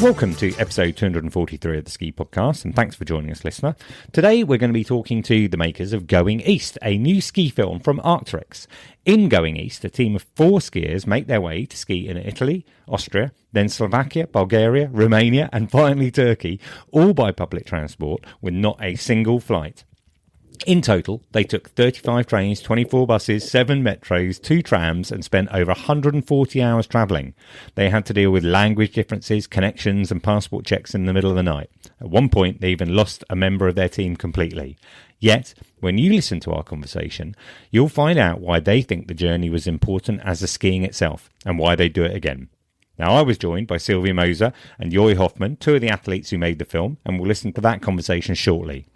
Welcome to episode 243 of the Ski Podcast, and thanks for joining us, listener. Today we're going to be talking to the makers of Going East, a new ski film from Arc'teryx. In Going East, a team of 4 skiers make their way to ski in Italy, Austria, then Slovakia, Bulgaria, Romania, and finally Turkey, all by public transport with not a single flight. In total, they took 35 trains, 24 buses, 7 metros, 2 trams, and spent over 140 hours travelling. They had to deal with language differences, connections, and passport checks in the middle of the night. At one point, they even lost a member of their team completely. Yet, when you listen to our conversation, you'll find out why they think the journey was important as the skiing itself, and why they do it again. Now, I was joined by Silvia Moser and Iain Hoffman, 2 of the athletes who made the film, and we'll listen to that conversation shortly.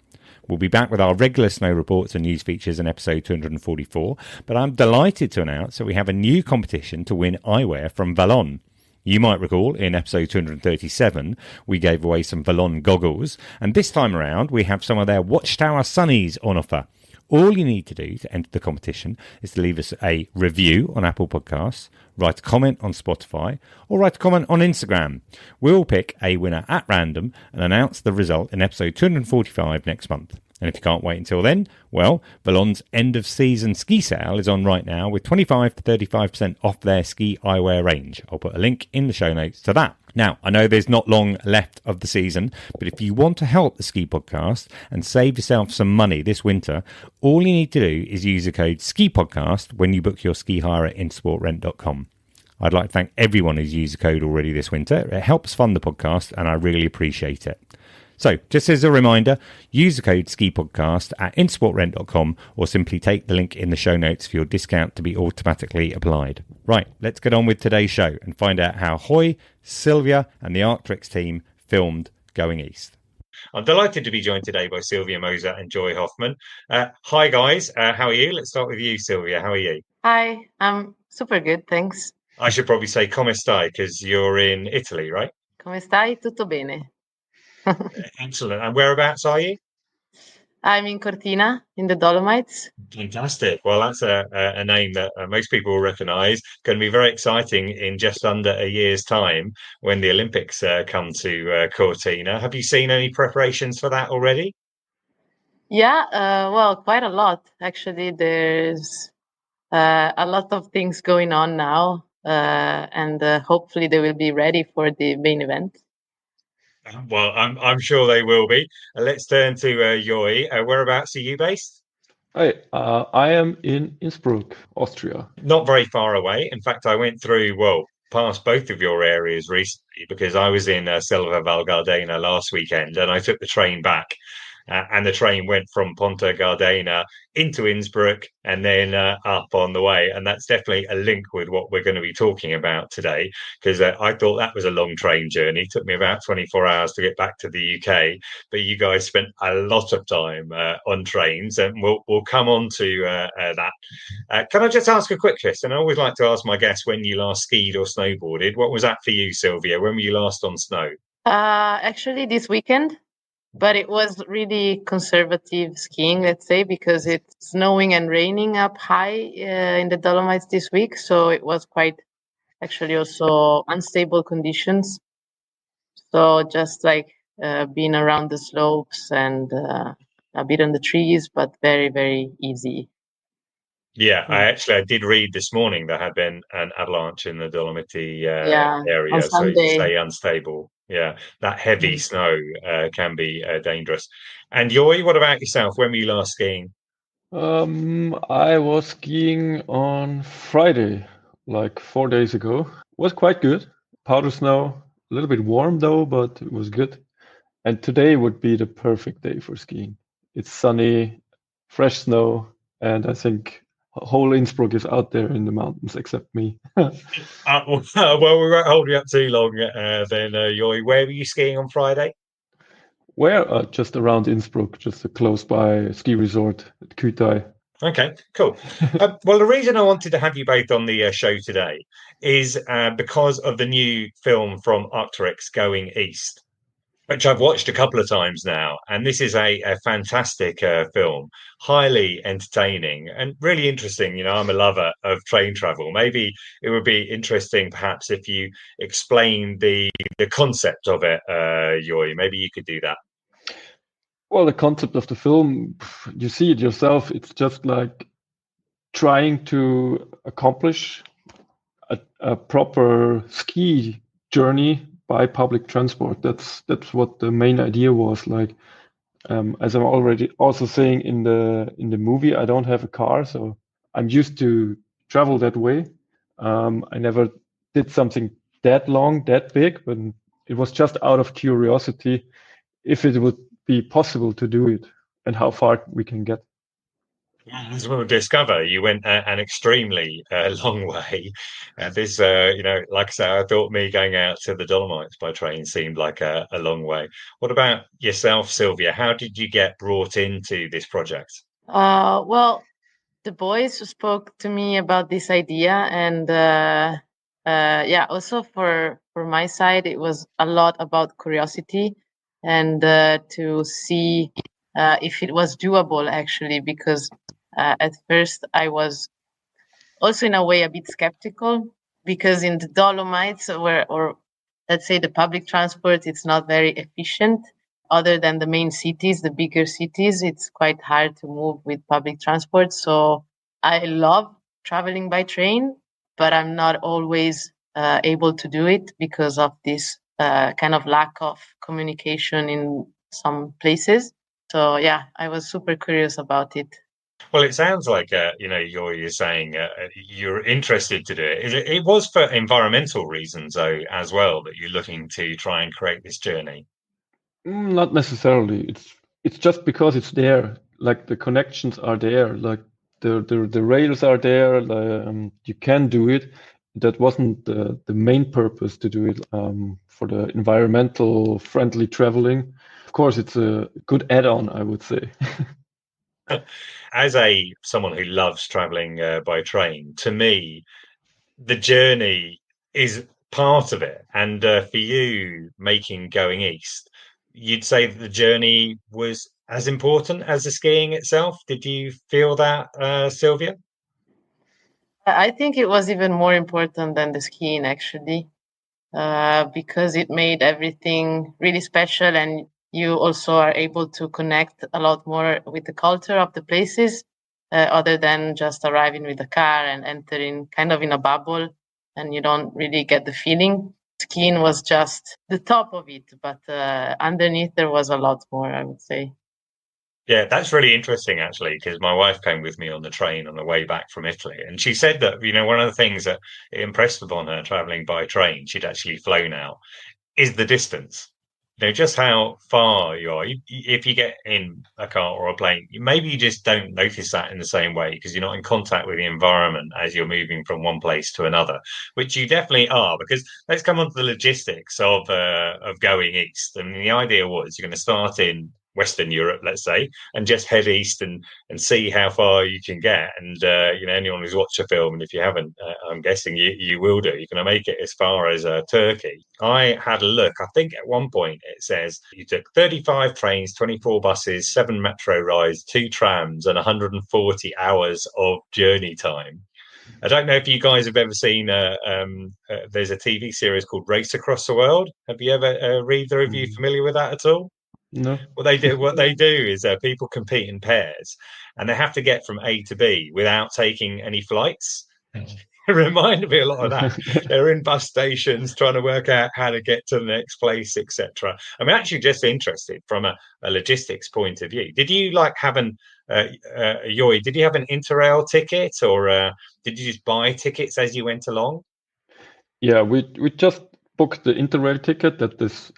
We'll be back with our regular snow reports and news features in episode 244, but I'm delighted to announce that we have a new competition to win eyewear from Vallon. You might recall in episode 237 we gave away some Vallon goggles, and this time around we have some of their Watchtower sunnies on offer. All you need to do to enter the competition is to leave us a review on Apple Podcasts, write a comment on Spotify, or write a comment on Instagram. We'll pick a winner at random and announce the result in episode 245 next month. And if you can't wait until then, well, Vallon's end-of-season ski sale is on right now with 25 to 35% off their ski eyewear range. I'll put a link in the show notes to that. Now, I know there's not long left of the season, but if you want to help the Ski Podcast and save yourself some money this winter, all you need to do is use the code SKIPODCAST when you book your ski hire at intersportrent.com. I'd like to thank everyone who's used the code already this winter. It helps fund the podcast, and I really appreciate it. So, just as a reminder, use the code SKIPODCAST at intersportrent.com or simply take the link in the show notes for your discount to be automatically applied. Right, let's get on with today's show and find out how Hoy, Silvia and the Arc'teryx team filmed Going East. I'm delighted to be joined today by Silvia Moser and Iain Hoffman. Hi guys, how are you? Let's start with you, Silvia. How are you? Hi, I'm super good, thanks. I should probably say come stai because you're in Italy, right? Come stai? Tutto bene. Excellent. And whereabouts are you? I'm in Cortina, in the Dolomites. Fantastic. Well, that's a name that most people will recognise. Going to be very exciting in just under a year's time when the Olympics come to Cortina. Have you seen any preparations for that already? Yeah, well, quite a lot. Actually, there's a lot of things going on now, and hopefully they will be ready for the main event. Well, I'm sure they will be. Let's turn to Iain. Whereabouts are you based? Hi, I am in Innsbruck, Austria. Not very far away. In fact, I went through, past both of your areas recently because I was in Selva Val Gardena last weekend and I took the train back. And the train went from Ponta Gardena into Innsbruck and then up on the way. And that's definitely a link with what we're going to be talking about today, because I thought that was a long train journey. It took me about 24 hours to get back to the UK. But you guys spent a lot of time on trains, and we'll come on to that. Can I just ask a quick question? I always like to ask my guests when you last skied or snowboarded. What was that for you, Silvia? When were you last on snow? Actually, this weekend. But it was really conservative skiing, let's say, because it's snowing and raining up high in the Dolomites this week. So it was quite actually also unstable conditions. So just like being around the slopes and a bit on the trees, but very, very easy. Yeah, I did read this morning there had been an avalanche in the Dolomiti area, so you say unstable. Yeah, that heavy snow can be dangerous. And Iain, what about yourself? When were you last skiing? I was skiing on Friday, like 4 days ago. It was quite good. Powder snow, a little bit warm though, but it was good. And today would be the perfect day for skiing. It's sunny, fresh snow, and I think whole Innsbruck is out there in the mountains except me. Well, we won't hold you up too long then, Iain. Where were you skiing on Friday? Where? Just around Innsbruck, just a close by ski resort at Kütai. Okay, cool. Well, the reason I wanted to have you both on the show today is because of the new film from Arc'teryx, Going East. which I've watched a couple of times now. And this is a fantastic film, highly entertaining and really interesting. You know, I'm a lover of train travel. Maybe it would be interesting, perhaps, if you explain the concept of it, Yoi. Maybe you could do that. Well, the concept of the film, you see it yourself. It's just like trying to accomplish a proper ski journey by public transport. That's what the main idea was. Like, as I'm already also saying in the movie, I don't have a car, so I'm used to travel that way. I never did something that long, that big, but it was just out of curiosity if it would be possible to do it and how far we can get. As we'll discover, you went an extremely long way. This, like I say, I thought me going out to the Dolomites by train seemed like a long way. What about yourself, Silvia? How did you get brought into this project? Well, the boys spoke to me about this idea, and also for my side, it was a lot about curiosity and to see if it was doable, actually, because at first I was also in a way a bit skeptical, because in the Dolomites, or let's say the public transport, it's not very efficient. Other than the main cities, the bigger cities, it's quite hard to move with public transport. So I love traveling by train, but I'm not always able to do it because of this kind of lack of communication in some places. So yeah, I was super curious about it. Well, it sounds like you're saying you're interested to do it. It was for environmental reasons, though, as well, that you're looking to try and create this journey. Not necessarily. It's just because it's there. Like the connections are there. Like the rails are there. You can do it. That wasn't the main purpose to do it for the environmental friendly traveling. Of course, it's a good add-on, I would say. As someone who loves traveling by train, to me, the journey is part of it. And for you, making going east, you'd say that the journey was as important as the skiing itself. Did you feel that, Silvia? I think it was even more important than the skiing, actually, because it made everything really special, and you also are able to connect a lot more with the culture of the places, other than just arriving with a car and entering kind of in a bubble, and you don't really get the feeling. Skiing was just the top of it, but underneath there was a lot more, I would say. Yeah, that's really interesting, actually, because my wife came with me on the train on the way back from Italy. And she said that, one of the things that impressed upon her traveling by train, she'd actually flown out, is the distance. Just how far you are. If you get in a car or a plane, maybe you just don't notice that in the same way because you're not in contact with the environment as you're moving from one place to another, which you definitely are. Because let's come on to the logistics of going east. And the idea was you're going to start in Western Europe, let's say, and just head east and see how far you can get. And anyone who's watched a film, and if you haven't, I'm guessing you will do. You're going to make it as far as Turkey. I had a look. I think at one point it says you took 35 trains, 24 buses, 7 metro rides, 2 trams, and 140 hours of journey time. I don't know if you guys have ever seen. There's a TV series called Race Across the World. Have you ever? Are either of you familiar with that at all? No. What they do is people compete in pairs, and they have to get from A to B without taking any flights. It reminded me a lot of that. They're in bus stations trying to work out how to get to the next place, etc. I'm actually just interested from a logistics point of view. Did you have Yoi? Did you have an Interrail ticket, or did you just buy tickets as you went along? Yeah, we just booked the Interrail ticket. That is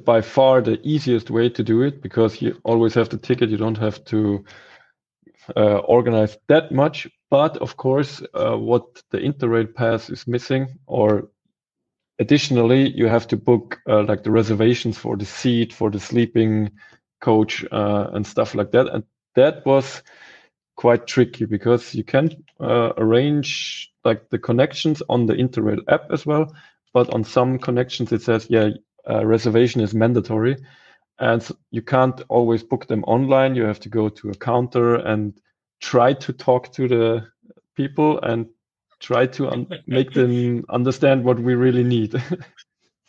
by far the easiest way to do it because you always have the ticket. You don't have to organize that much. But of course, what the Interrail pass is missing, or additionally, you have to book like the reservations for the seat, for the sleeping coach, and stuff like that. And that was quite tricky because you can arrange like the connections on the Interrail app as well. But on some connections, it says, yeah, reservation is mandatory. And you can't always book them online. You have to go to a counter and try to talk to the people and try to make them understand what we really need.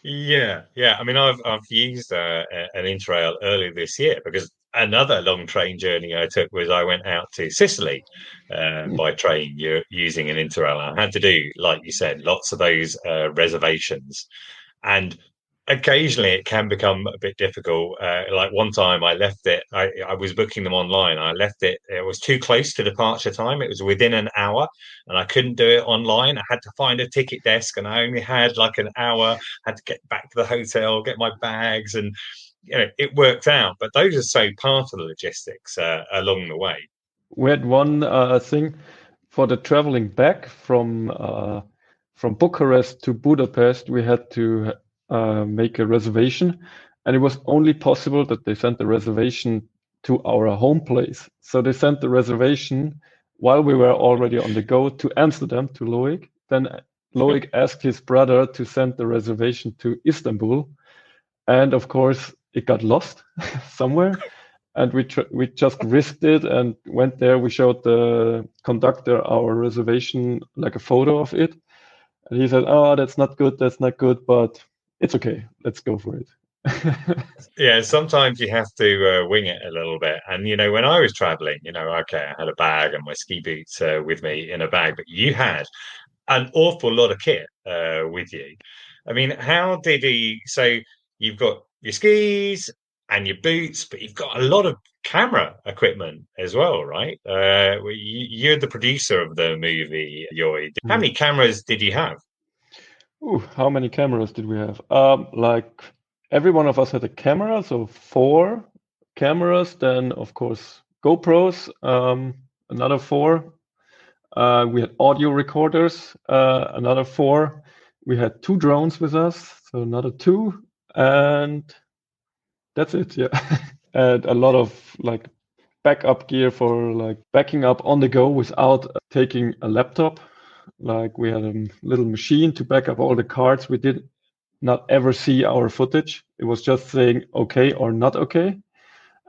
Yeah. I mean, I've used an Interrail earlier this year because another long train journey I took was I went out to Sicily by train. You're using an Interrail. I had to do, like you said, lots of those reservations, and occasionally it can become a bit difficult. Like one time I left it, I was booking them online. I left it, it was too close to departure time. It was within an hour and I couldn't do it online. I had to find a ticket desk and I only had like an hour, had to get back to the hotel, get my bags, and it worked out. But those are so part of the logistics along the way. We had one thing for the traveling back from Bucharest to Budapest. We had to make a reservation, and it was only possible that they sent the reservation to our home place. So they sent the reservation while we were already on the go to Amsterdam, to Loic. Then Loic asked his brother to send the reservation to Istanbul, and of course it got lost somewhere. And we just risked it and went there. We showed the conductor our reservation, like a photo of it, and he said, "Oh, that's not good, but it's okay. Let's go for it." Yeah, sometimes you have to wing it a little bit. And, when I was traveling, okay, I had a bag and my ski boots with me in a bag, but you had an awful lot of kit with you. I mean, how did he? So you've got your skis and your boots, but you've got a lot of camera equipment as well, right? You're the producer of the movie, Yoy. How many cameras did you have? Ooh, how many cameras did we have? Like every one of us had a camera, so 4 cameras. Then, of course, GoPros, another 4. We had audio recorders, another 4. We had 2 drones with us, so another 2, and that's it. Yeah, and a lot of like backup gear for like backing up on the go without taking a laptop. Like we had a little machine to back up all the cards. We did not ever see our footage. It was just saying okay or not okay,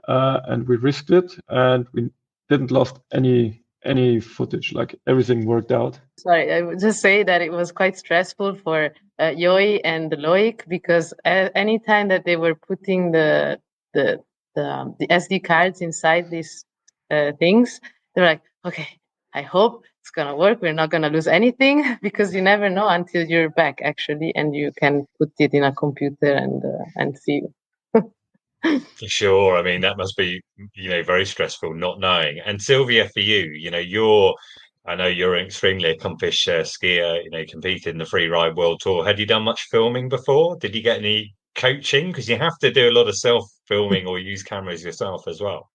and we risked it, and we didn't lost any footage. Like everything worked out. Sorry, I would just say that it was quite stressful for Yoy and Loic because anytime that they were putting the SD cards inside these things, they were like, okay, I hope it's gonna work. We're not gonna lose anything because you never know until you're back actually, and you can put it in a computer and see. Sure. I mean, that must be, very stressful not knowing. And Silvia, for you, I know you're an extremely accomplished skier, competed in the free ride world tour. Had you done much filming before? Did you get any coaching? Because you have to do a lot of self filming or use cameras yourself as well.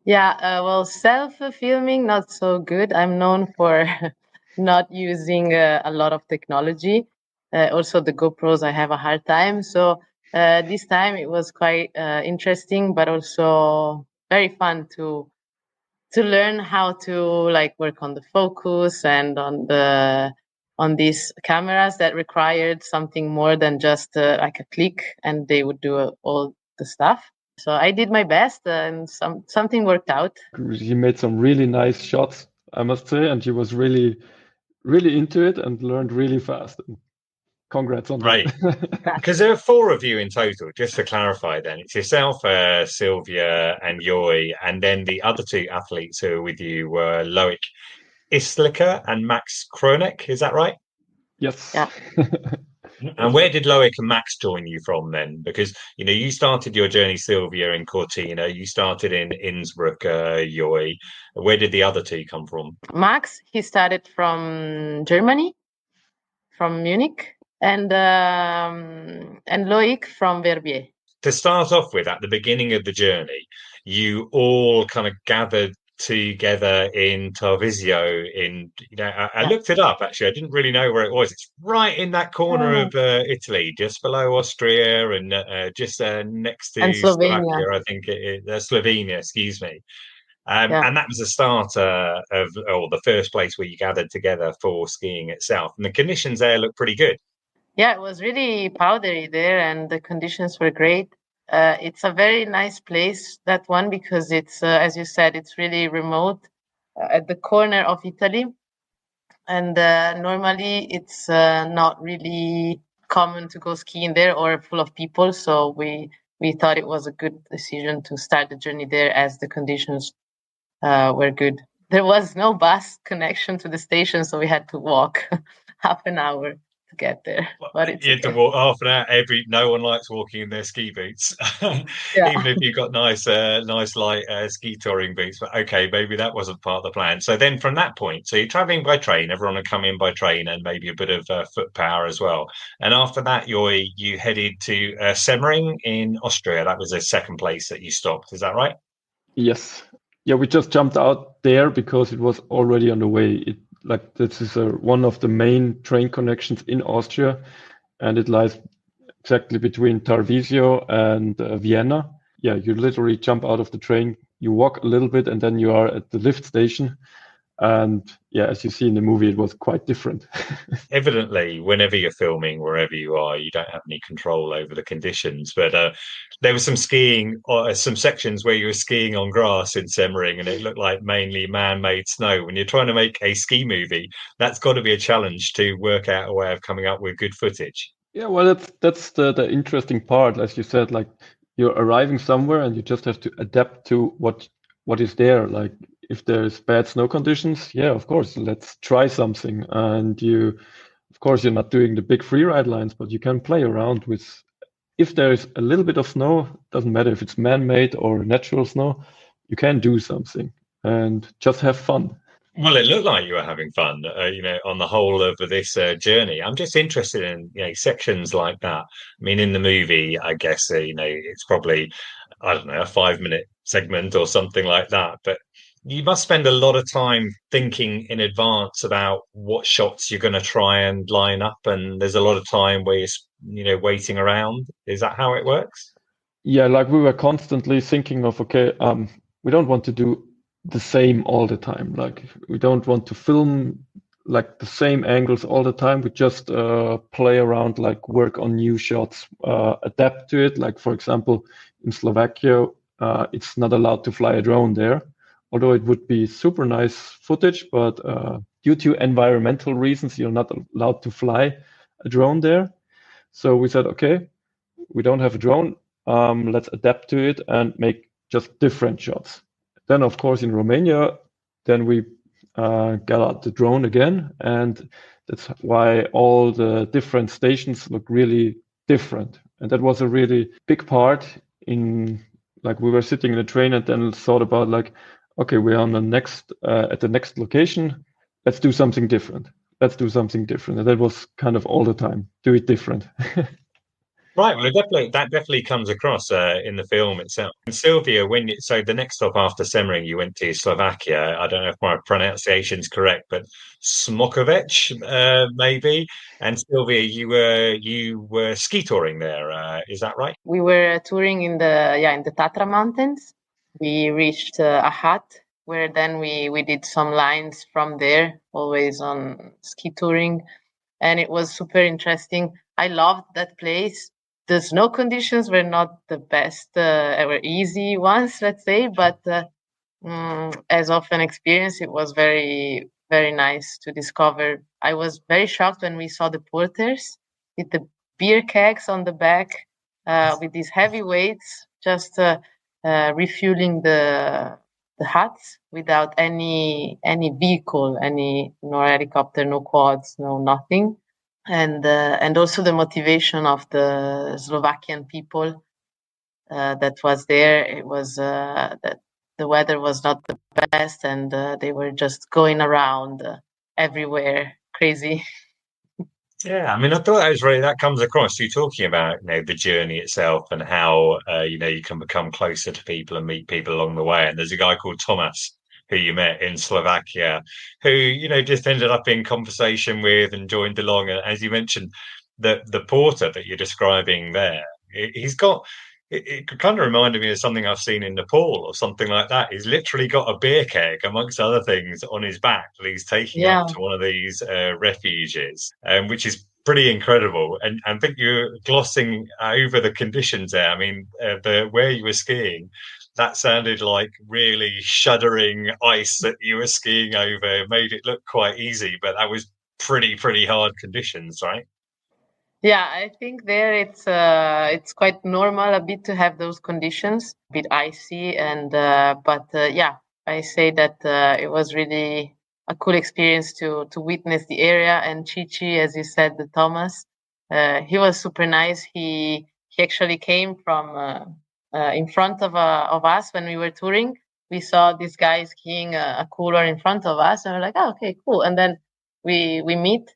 Yeah, well, self-filming, not so good. I'm known for not using a lot of technology. Also, the GoPros, I have a hard time. So this time it was quite interesting, but also very fun to learn how to like work on the focus and on these cameras that required something more than just like a click, and they would do all the stuff. So I did my best, and something worked out. He made some really nice shots, I must say, and he was really, really into it and learned really fast. Congrats on Right. that. Because there are 4 of you in total, just to clarify then. It's yourself, Silvia and Yoy, and then the other 2 athletes who are with you were Loic Isliker and Max Kroneck. Is that right? Yes. Yeah. And where did Loic and Max join you from then? Because, you started your journey, Silvia, in Cortina. You started in Innsbruck, Yoy. Where did the other 2 come from? Max, he started from Germany, from Munich, and Loic from Verbier. To start off with, at the beginning of the journey, you all kind of gathered together in Tarvisio. I looked it up actually. I didn't really know where it was. It's right in that corner of Italy, just below Austria and just next to Slovakia. I think Slovenia. Excuse me. And that was the start or the first place where you gathered together for skiing itself. And the conditions there look pretty good. Yeah, it was really powdery there, and the conditions were great. It's a very nice place, that one, because it's, as you said, it's really remote at the corner of Italy. And normally it's not really common to go skiing there or full of people. So we thought it was a good decision to start the journey there as the conditions were good. There was no bus connection to the station, so we had to walk half an hour to get there. But it's You had to walk half an hour. No one likes walking in their ski boots, yeah. even if you've got nice light ski touring boots. But okay, maybe that wasn't part of the plan. So then, from that point, so you're traveling by train. Everyone would come in by train, and maybe a bit of foot power as well. And after that, you headed to Semmering in Austria. That was the second place that you stopped. Is that right? Yes. Yeah, we just jumped out there because it was already on the way. This is one of the main train connections in Austria, and it lies exactly between Tarvisio and Vienna. Yeah, you literally jump out of the train, you walk a little bit, and then you are at the lift station. And yeah, as you see in the movie, it was quite different. Evidently, whenever you're filming, wherever you are, you don't have any control over the conditions. But there was some skiing, some sections where you were skiing on grass in Semmering, and it looked like mainly man-made snow. When you're trying to make a ski movie, that's got to be a challenge to work out a way of coming up with good footage. Yeah, well, that's the interesting part. As you said, like you're arriving somewhere and you just have to adapt to what is there. Like if there's bad snow conditions, yeah, of course, let's try something. And of course, you're not doing the big freeride lines, but you can play around with. If there's a little bit of snow, doesn't matter if it's man-made or natural snow, you can do something and just have fun. Well, it looked like you were having fun, on the whole of this journey. I'm just interested in, sections like that. I mean, in the movie, I guess, it's probably, I don't know, a 5-minute segment or something like that. But you must spend a lot of time thinking in advance about what shots you're going to try and line up. And there's a lot of time where you're, waiting around. Is that how it works? Yeah, like we were constantly thinking of, okay, we don't want to do the same all the time. Like we don't want to film like the same angles all the time. We just play around, like work on new shots, adapt to it. Like for example, in Slovakia, it's not allowed to fly a drone there, although it would be super nice footage. But due to environmental reasons, you're not allowed to fly a drone there. So we said, okay, we don't have a drone. Let's adapt to it and make just different shots. Then, of course, in Romania, then we got out the drone again, and that's why all the different stations look really different. And that was a really big part in, like, we were sitting in a train and then thought about, like, okay, we're on the next at the next location. Let's do something different. Let's do something different. And that was kind of all the time. Do it different. Right. Well, that definitely comes across in the film itself. And Silvia, so the next stop after Semmering, you went to Slovakia. I don't know if my pronunciation's correct, but Smokovec, maybe. And Silvia, you were ski touring there. Is that right? We were touring in the Tatra Mountains. We reached a hut where then we did some lines from there, always on ski touring, and it was super interesting. I loved that place. The snow conditions were not the best, were easy ones, let's say, but as of an experience, it was very, very nice to discover. I was very shocked when we saw the porters with the beer kegs on the back, with these heavy weights, just refueling the huts without any vehicle, no helicopter, no quads, no nothing. And also the motivation of the Slovakian people that was there. It was that the weather was not the best, and they were just going around everywhere, crazy. Yeah, I mean, I thought that comes across. You talking about, the journey itself and how, you can become closer to people and meet people along the way. And there's a guy called Thomas who you met in Slovakia, who, just ended up in conversation with and joined along. And as you mentioned, the porter that you're describing there, he's got. It kind of reminded me of something I've seen in Nepal or something like that. He's literally got a beer keg, amongst other things, on his back that he's taking up to one of these refuges, which is pretty incredible. And I think you're glossing over the conditions there. I mean, the where you were skiing, that sounded like really shuddering ice that you were skiing over. It made it look quite easy, but that was pretty hard conditions, right? Yeah, I think there it's quite normal a bit to have those conditions, a bit icy, and but yeah, I say that it was really a cool experience to witness the area. And Chichi, as you said, the Thomas, he was super nice. He actually came from in front of us when we were touring. We saw this guy skiing a cooler in front of us, and we're like, oh, okay, cool. And then we meet.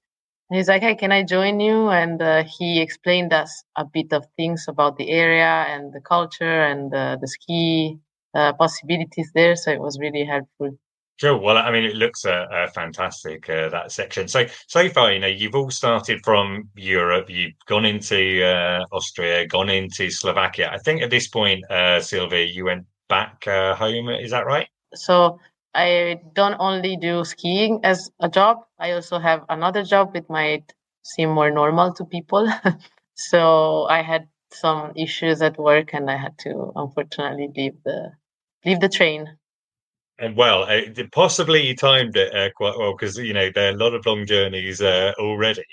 He's like, hey, can I join you? And he explained us a bit of things about the area and the culture and the ski possibilities there. So it was really helpful. Sure. Well, I mean, it looks fantastic, that section. So far, you've all started from Europe. You've gone into Austria, gone into Slovakia. I think at this point, Silvia, you went back home. Is that right? So I don't only do skiing as a job. I also have another job which might seem more normal to people. So I had some issues at work, and I had to unfortunately leave the train. And well, possibly you timed it quite well because there are a lot of long journeys already.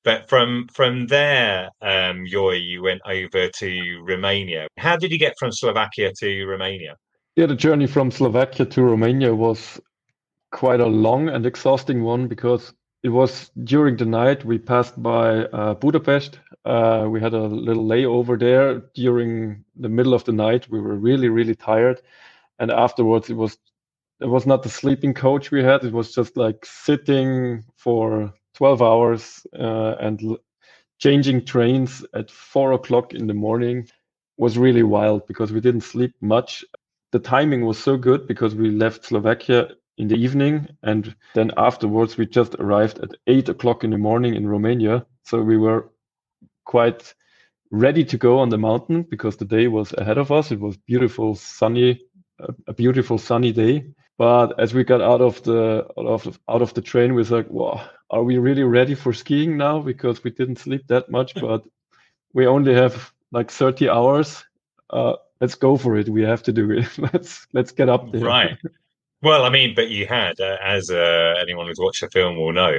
But from there, you went over to Romania. How did you get from Slovakia to Romania? Yeah, the journey from Slovakia to Romania was quite a long and exhausting one because it was during the night. We passed by Budapest. We had a little layover there during the middle of the night. We were really tired, and afterwards it was not the sleeping coach we had. It was just like sitting for 12 hours and changing trains at 4 o'clock in the morning was really wild because we didn't sleep much. The timing was so good because we left Slovakia in the evening, and then afterwards we just arrived at 8 o'clock in the morning in Romania. So we were quite ready to go on the mountain because the day was ahead of us. It was beautiful, sunny, a beautiful sunny day. But as we got out of the train, we was like, "Wow, are we really ready for skiing now?" Because we didn't sleep that much, but we only have like 30 hours. Let's go for it. We have to do it. Let's get up there. Right. Well, I mean, but you had, as anyone who's watched the film will know,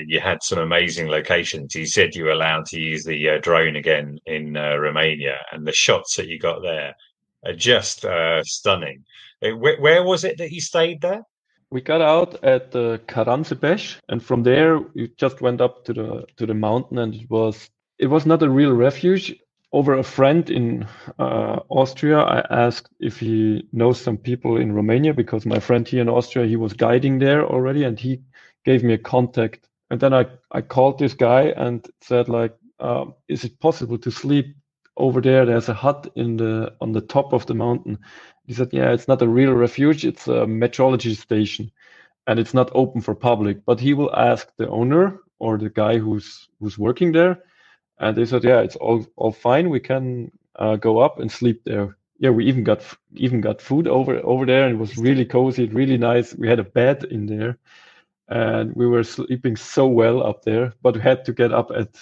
you had some amazing locations. You said you were allowed to use the drone again in Romania, and the shots that you got there are just stunning. Where was it that you stayed there? We got out at the Caransebeș, and from there we just went up to the mountain, and it was not a real refuge. Over a friend in Austria, I asked if he knows some people in Romania because my friend here in Austria, he was guiding there already, and he gave me a contact. And then I called this guy and said like, is it possible to sleep over there? There's a hut on the top of the mountain. He said, yeah, it's not a real refuge. It's a meteorology station, and it's not open for public. But he will ask the owner or the guy who's working there. And they said, yeah, it's all fine. We can go up and sleep there. Yeah, we even got food over there, and it was really cozy, really nice. We had a bed in there, and we were sleeping so well up there. But we had to get up at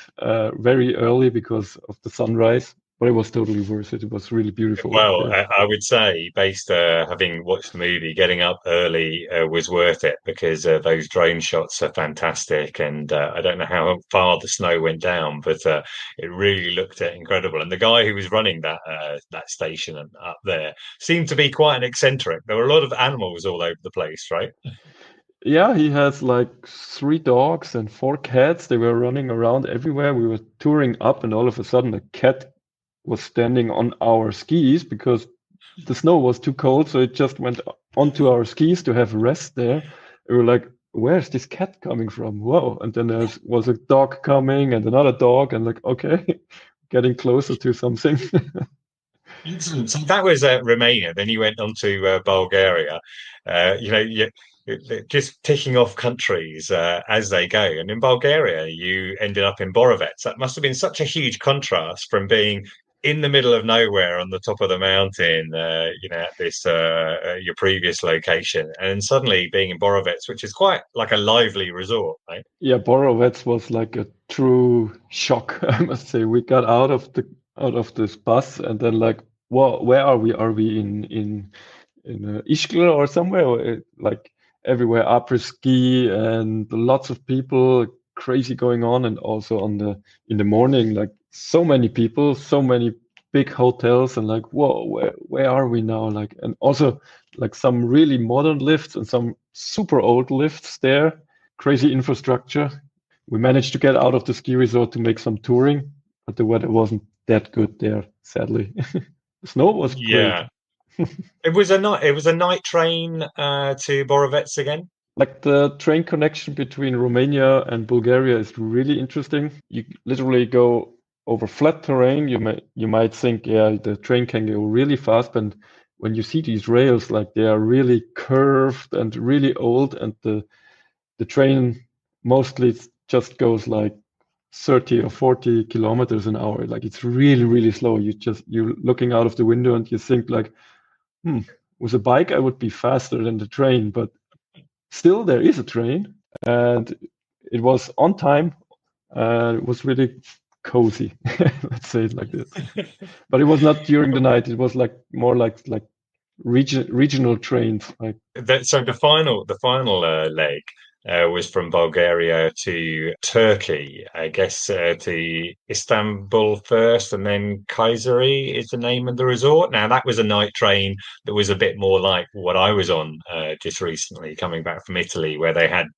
very early because of the sunrise. But it was totally worth it. It was really beautiful. Well, I would say, based having watched the movie, getting up early was worth it because those drone shots are fantastic. And I don't know how far the snow went down, but it really looked incredible. And the guy who was running that station up there seemed to be quite an eccentric. There were a lot of animals all over the place, right? Yeah, he has like 3 dogs and 4 cats. They were running around everywhere. We were touring up, and all of a sudden, a cat was standing on our skis because the snow was too cold, so it just went onto our skis to have rest there. We were like, where's this cat coming from? Whoa. And then there was a dog coming and another dog, and like, okay, getting closer to something. Excellent. So that was Romania. Then you went on to Bulgaria. Just ticking off countries as they go. And in Bulgaria, you ended up in Borovets. That must have been such a huge contrast from being in the middle of nowhere on the top of the mountain, at this your previous location, and suddenly being in Borovets, which is quite like a lively resort, right? Yeah, Borovets was like a true shock, I must say. We got out of this bus and then like, well, where are we? Are we in Ischgl or somewhere? Like everywhere après ski and lots of people, crazy going on, and also in the morning, like so many people, so many big hotels, and like, whoa, where are we now? Like, and also like some really modern lifts and some super old lifts there, crazy infrastructure. We managed to get out of the ski resort to make some touring, but the weather wasn't that good there, sadly. The snow was great. It was a night train to Borovets again. Like the train connection between Romania and Bulgaria is really interesting. You literally go over flat terrain. You might think, yeah, the train can go really fast, but when you see these rails, like they are really curved and really old, and the train mostly just goes like 30 or 40 kilometers an hour. Like it's really, really slow. You're looking out of the window and you think like, with a bike, I would be faster than the train, but still there is a train, and it was on time. It was really cozy. Let's say it like this. But it was not during the night. It was like more like regional trains. Like So the final leg was from Bulgaria to Turkey, I guess, to Istanbul first, and then Kayseri is the name of the resort. Now that was a night train that was a bit more like what I was on just recently, coming back from Italy, where they had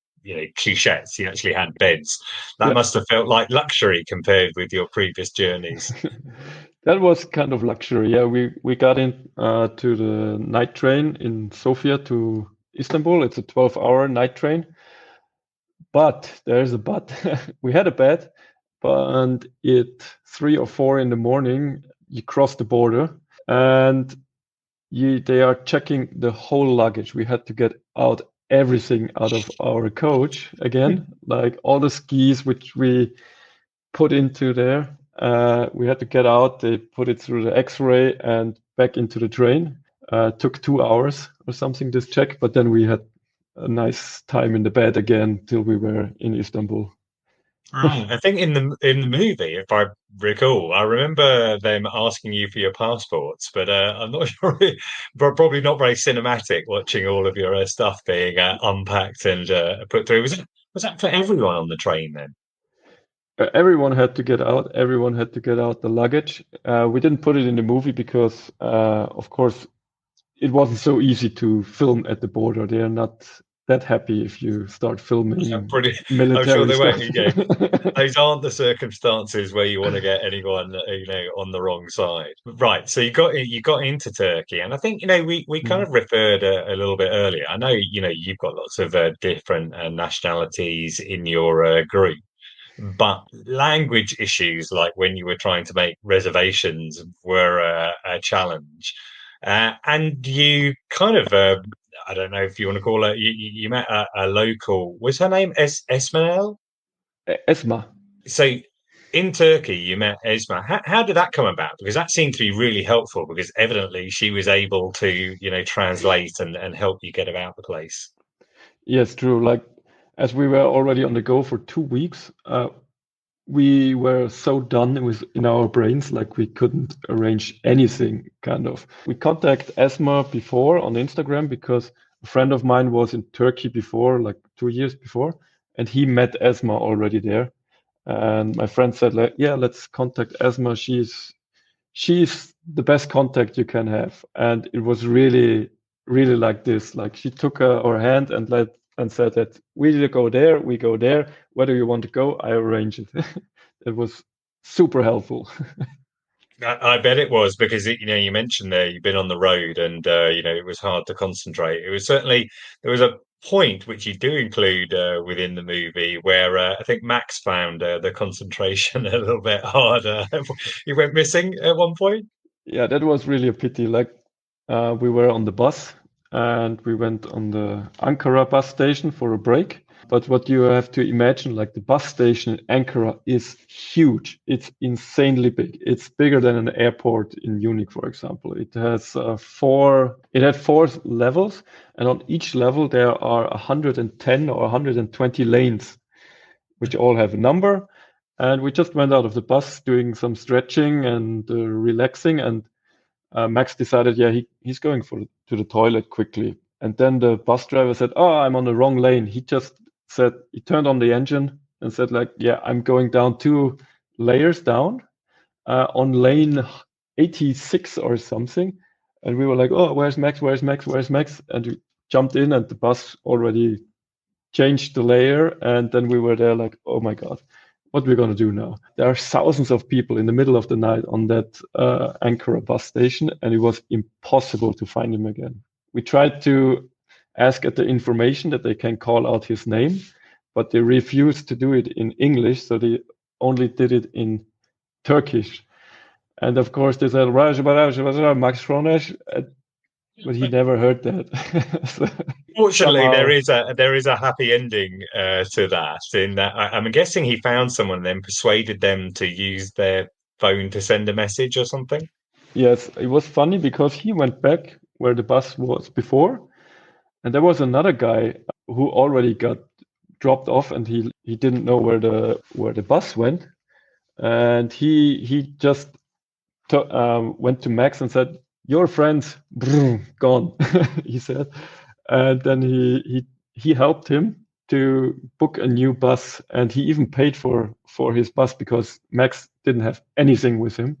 couchettes. You actually had beds. That must have felt like luxury compared with your previous journeys. That was kind of luxury. Yeah, we got in to the night train in Sofia to Istanbul. It's a 12-hour night train. But there's a but. We had a bed, but at 3 or 4 in the morning, you cross the border and they are checking the whole luggage. We had to get out everything out of our coach again, like all the skis which we put into there. We had to get out. They put it through the X-ray and back into the train. Took 2 hours or something, this check, but then we had a nice time in the bed again till we were in Istanbul. I think in the movie, if I recall, I remember them asking you for your passports, but I'm not sure. Probably not very cinematic watching all of your stuff being unpacked and put through. Was that for everyone on the train then? Everyone had to get out. Everyone had to get out the luggage. We didn't put it in the movie because, of course, it wasn't so easy to film at the border. They are not that happy if you start filming military I'm sure they stuff. won't. Those aren't the circumstances where you want to get anyone, on the wrong side. Right. So you got into Turkey, and I think we kind of referred a little bit earlier. I know you've got lots of different nationalities in your group. But language issues, like when you were trying to make reservations, were a challenge. And you kind of, I don't know if you want to call it, you met a local, was her name Esmael? Esma. So in Turkey, you met Esma. How did that come about? Because that seemed to be really helpful because evidently she was able to, translate and help you get about the place. Yes, true. Like, as we were already on the go for 2 weeks, we were so done in our brains, like we couldn't arrange anything, kind of. We contacted Esma before on Instagram because a friend of mine was in Turkey before, like 2 years before, and he met Esma already there. And my friend said, like, yeah, let's contact Esma. She's the best contact you can have. And it was really, really like this. Like she took our hand and said that we go there, we go there. Whether you want to go, I arrange it. It was super helpful. I bet it was because you mentioned there you've been on the road and it was hard to concentrate. It was certainly there was a point which you do include within the movie where I think Max found the concentration a little bit harder. You went missing at one point. Yeah, that was really a pity. Like we were on the bus and we went on the Ankara bus station for a break. But what you have to imagine, like the bus station in Ankara is huge. It's insanely big. It's bigger than an airport in Munich, for example. It has it had 4 levels, and on each level there are 110 or 120 lanes, which all have a number. And we just went out of the bus doing some stretching and relaxing, and Max decided, he's going to the toilet quickly. And then the bus driver said, "Oh, I'm on the wrong lane." He just said, he turned on the engine and said, like, "Yeah, I'm going down 2 layers down on lane 86 or something." And we were like, "Oh, where's Max? Where's Max? Where's Max?" And we jumped in, and the bus already changed the layer. And then we were there like, "Oh my God, what are we going to do now?" There are thousands of people in the middle of the night on that Ankara bus station, and it was impossible to find him again. We tried to ask at the information that they can call out his name, but they refused to do it in English, so they only did it in Turkish. And of course, they said, Max Kroneck, but he never heard that. So fortunately, somehow... there is a happy ending to that. In that, I'm guessing he found someone, then persuaded them to use their phone to send a message or something. Yes, it was funny because he went back where the bus was before, and there was another guy who already got dropped off, and he didn't know where the bus went, and he just went to Max and said, "Your friends, gone," he said, and then he helped him to book a new bus, and he even paid for his bus because Max didn't have anything with him.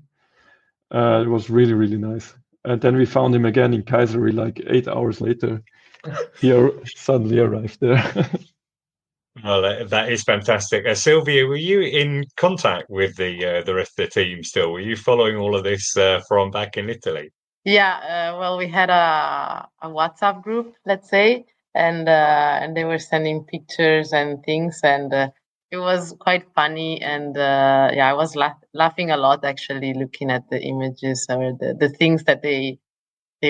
It was really, really nice. And then we found him again in Kayseri like 8 hours later. He suddenly arrived there. Well, that is fantastic. Silvia, were you in contact with the rest of the team still? Were you following all of this from back in Italy? Yeah, well, we had a WhatsApp group, let's say, and they were sending pictures and things, and it was quite funny. And I was laughing a lot actually, looking at the images or the things that they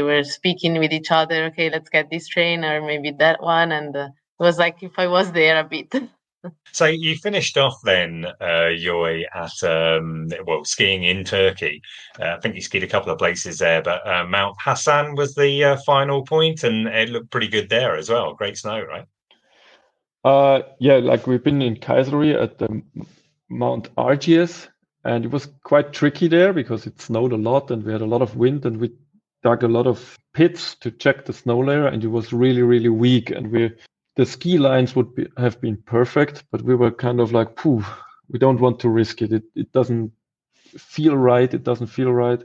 were speaking with each other. Okay, let's get this train or maybe that one, and it was like if I was there a bit. So you finished off then, Yoy, at skiing in Turkey. I think you skied a couple of places there, but Mt Hasan was the final point, and it looked pretty good there as well. Great snow, right? Like we've been in Kayseri at the Mount Argies, and it was quite tricky there because it snowed a lot, and we had a lot of wind, and we dug a lot of pits to check the snow layer, and it was really, really weak, and the ski lines would have been perfect, but we were kind of like, we don't want to risk it. It doesn't feel right. It doesn't feel right.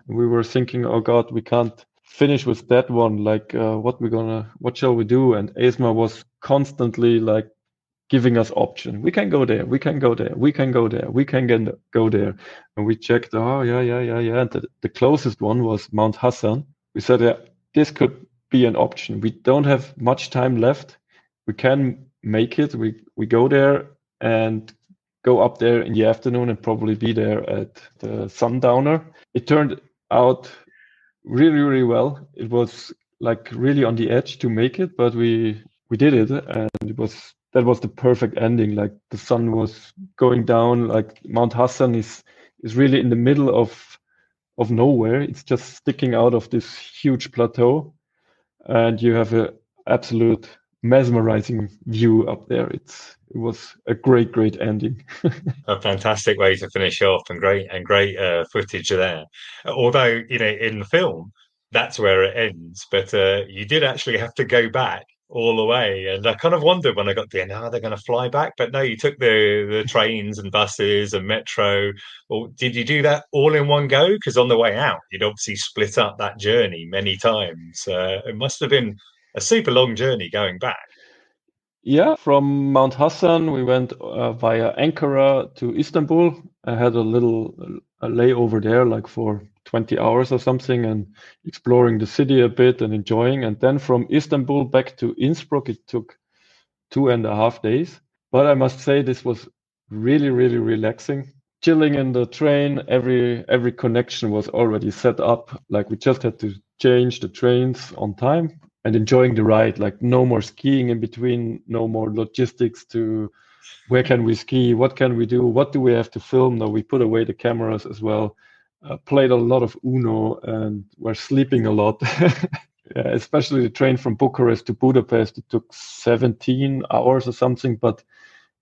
And we were thinking, oh God, we can't finish with that one. Like, what shall we do? And Esma was constantly like giving us option. We can go there. We can go there. We can go there. We can go there. And we checked. Oh yeah. And the closest one was Mt Hasan. We said, yeah, this could be an option. We don't have much time left. We can make it. We go there and go up there in the afternoon and probably be there at the sundowner. It turned out really, really well. It was like really on the edge to make it, but we did it, and that was the perfect ending. Like the sun was going down. Like Mt Hasan is really in the middle of nowhere. It's just sticking out of this huge plateau, and you have a absolute mesmerizing view up there. It was a great ending. A fantastic way to finish off, and great footage there. Although in the film that's where it ends, but you did actually have to go back all the way, and I kind of wondered when I got to the end, they're going to fly back, but no, you took the trains and buses and metro. Or did you do that all in one go? Because on the way out, you'd obviously split up that journey many times. It must have been a super long journey going back. Yeah, from Mt Hasan, we went via Ankara to Istanbul. I had a layover there, like for 20 hours or something, and exploring the city a bit and enjoying. And then from Istanbul back to Innsbruck, it took 2.5 days. But I must say, this was really, really relaxing. Chilling in the train, every connection was already set up. Like we just had to change the trains on time. and enjoying the ride. Like no more skiing in between, no more logistics to where can we ski, what can we do, what do we have to film. No, we put away the cameras as well. Played a lot of Uno and were sleeping a lot. Yeah, especially the train from Bucharest to Budapest. It took 17 hours or something, but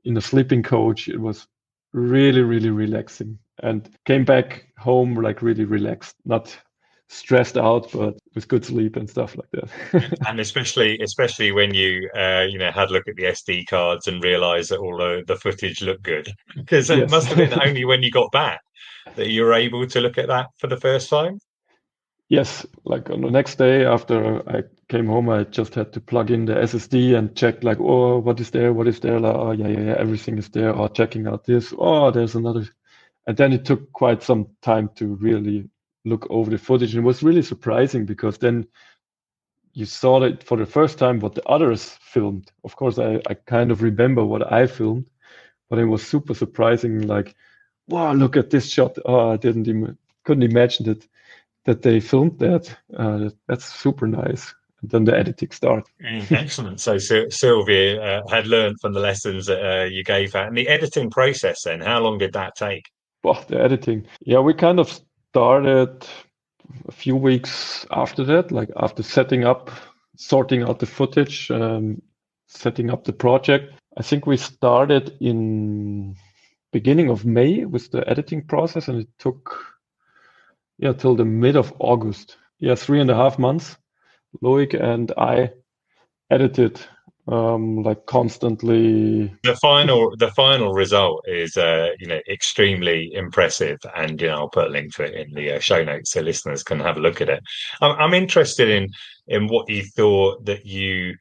in a sleeping coach, it was really, really relaxing. And came back home like really relaxed, not stressed out, but with good sleep and stuff like that. And especially when you had a look at the SD cards and realised that all the footage looked good, because it Yes. must have been only when you got back that you were able to look at that for the first time. Yes, like on the next day after I came home, I just had to plug in the SSD and check like, oh, what is there? Like, oh, yeah, everything is there. Oh, checking out this. Oh, there's another. And then it took quite some time to really look over the footage. And it was really surprising because then you saw it for the first time what the others filmed. Of course, I kind of remember what I filmed, but it was super surprising. Like, wow, look at this shot. Oh, I couldn't imagine that they filmed that. That's super nice. And then the editing starts. Excellent. So Silvia had learned from the lessons that you gave her. And the editing process then, how long did that take? Well, the editing. Yeah, we kind of started a few weeks after that, like after setting up, sorting out the footage, setting up the project. I think we started in beginning of May with the editing process, and it took till the mid of August. 3.5 months. Loic and I edited like constantly. The final result is extremely impressive, and I'll put a link to it in the show notes so listeners can have a look at it. I'm interested in what you thought that you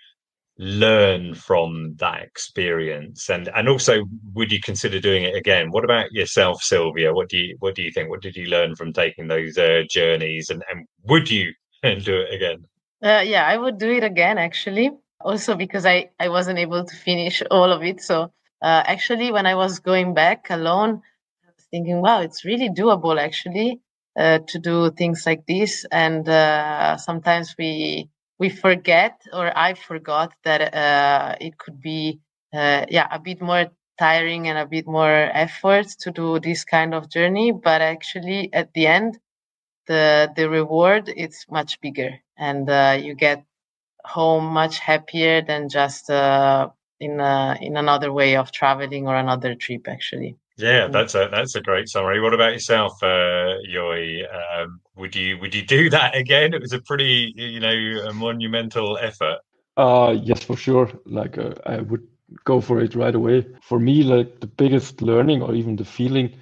learn from that experience, and also would you consider doing it again? What about yourself, Silvia? What do you think? What did you learn from taking those journeys, and would you do it again? Yeah, I would do it again, actually. Also because I wasn't able to finish all of it. So actually, when I was going back alone, I was thinking, wow, it's really doable, actually, to do things like this. And sometimes we forget, or I forgot that it could be a bit more tiring and a bit more effort to do this kind of journey. But actually, at the end, the reward it's much bigger, and you get home much happier than just in another way of traveling or another trip, actually. Yeah, that's a great summary. What about yourself, Yoi? Would you do that again? It was a pretty a monumental effort. Yes, for sure. Like I would go for it right away. For me, like the biggest learning or even the feeling,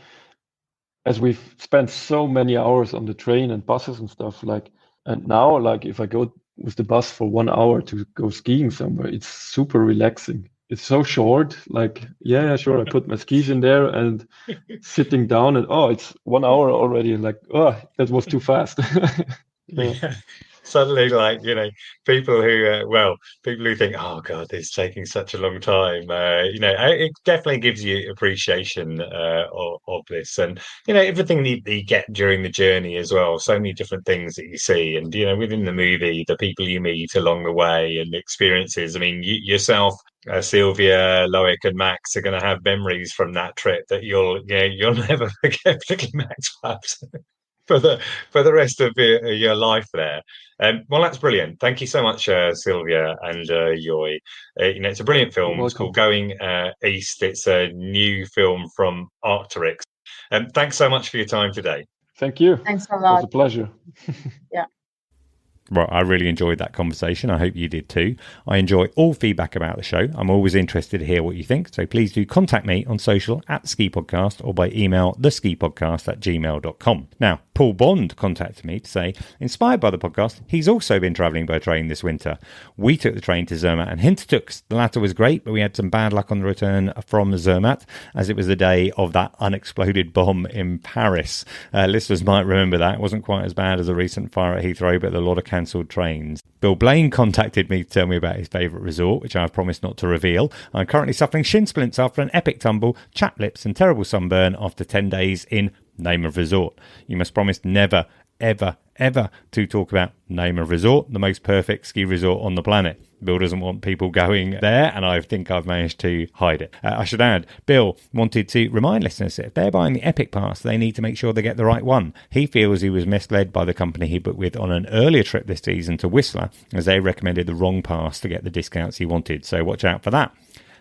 as we've spent so many hours on the train and buses and stuff, like, and now like if I go with the bus for 1 hour to go skiing somewhere, it's super relaxing. It's so short, like, yeah, sure, I put my skis in there and sitting down and it's 1 hour already. Like, that was too fast. Yeah. Suddenly, like, people who think, oh God, it's taking such a long time. It definitely gives you appreciation of this, and everything that you get during the journey as well. So many different things that you see, and within the movie, the people you meet along the way and the experiences. I mean, yourself, Silvia, Loic, and Max are going to have memories from that trip that you'll never forget, particularly Max, perhaps. For the rest of your life there. Well, that's brilliant. Thank you so much, Silvia and Yoi. It's a brilliant film. It's called Going East. It's a new film from Arcturix. Thanks so much for your time today. Thank you. Thanks a lot. It was a pleasure. Yeah. Well, I really enjoyed that conversation. I hope you did too. I enjoy all feedback about the show. I'm always interested to hear what you think. So please do contact me on social at The Ski Podcast or by email theskipodcast@gmail.com. Now, Paul Bond contacted me to say, inspired by the podcast, he's also been travelling by train this winter. We took the train to Zermatt and Hintertux. The latter was great, but we had some bad luck on the return from Zermatt, as it was the day of that unexploded bomb in Paris. Listeners might remember that. It wasn't quite as bad as a recent fire at Heathrow, but a lot of cancelled trains. Bill Blaine contacted me to tell me about his favourite resort, which I've promised not to reveal. I'm currently suffering shin splints after an epic tumble, chapped lips and terrible sunburn after 10 days in name of resort. You must promise never, ever to talk about name of resort, the most perfect ski resort on the planet. Bill doesn't want people going there, and I think I've managed to hide it. I should add, Bill wanted to remind listeners that if they're buying the Epic Pass, they need to make sure they get the right one. He feels he was misled by the company he booked with on an earlier trip this season to Whistler, as they recommended the wrong pass to get the discounts he wanted. So watch out for that.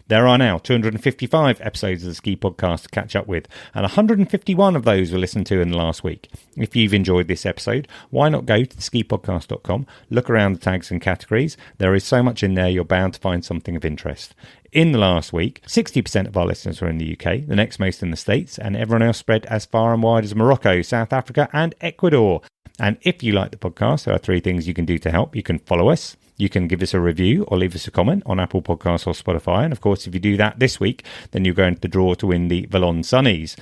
There are now 255 episodes of the Ski Podcast to catch up with, and 151 of those were listened to in the last week. If you've enjoyed this episode, why not go to theskipodcast.com, look around the tags and categories. There is so much in there, you're bound to find something of interest. In the last week, 60% of our listeners were in the UK, the next most in the States, and everyone else spread as far and wide as Morocco, South Africa, and Ecuador. And if you like the podcast, there are 3 things you can do to help. You can follow us, you can give us a review or leave us a comment on Apple Podcasts or Spotify. And of course, if you do that this week, then you're going to the draw to win the Vallon sunnies.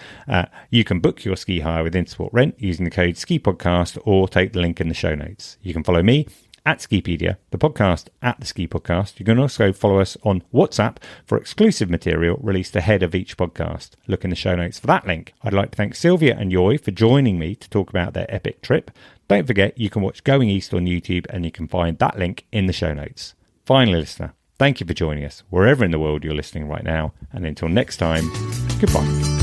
You can book your ski hire with Intersport Rent using the code SKIPODCAST or take the link in the show notes. You can follow me at Skipedia, the podcast at the Ski Podcast. You can also follow us on WhatsApp for exclusive material released ahead of each podcast. Look in the show notes for that link. I'd like to thank Silvia and Joy for joining me to talk about their epic trip. Don't forget, you can watch Going East on YouTube, and you can find that link in the show notes. Finally, listener, thank you for joining us wherever in the world you're listening right now. And until next time, goodbye.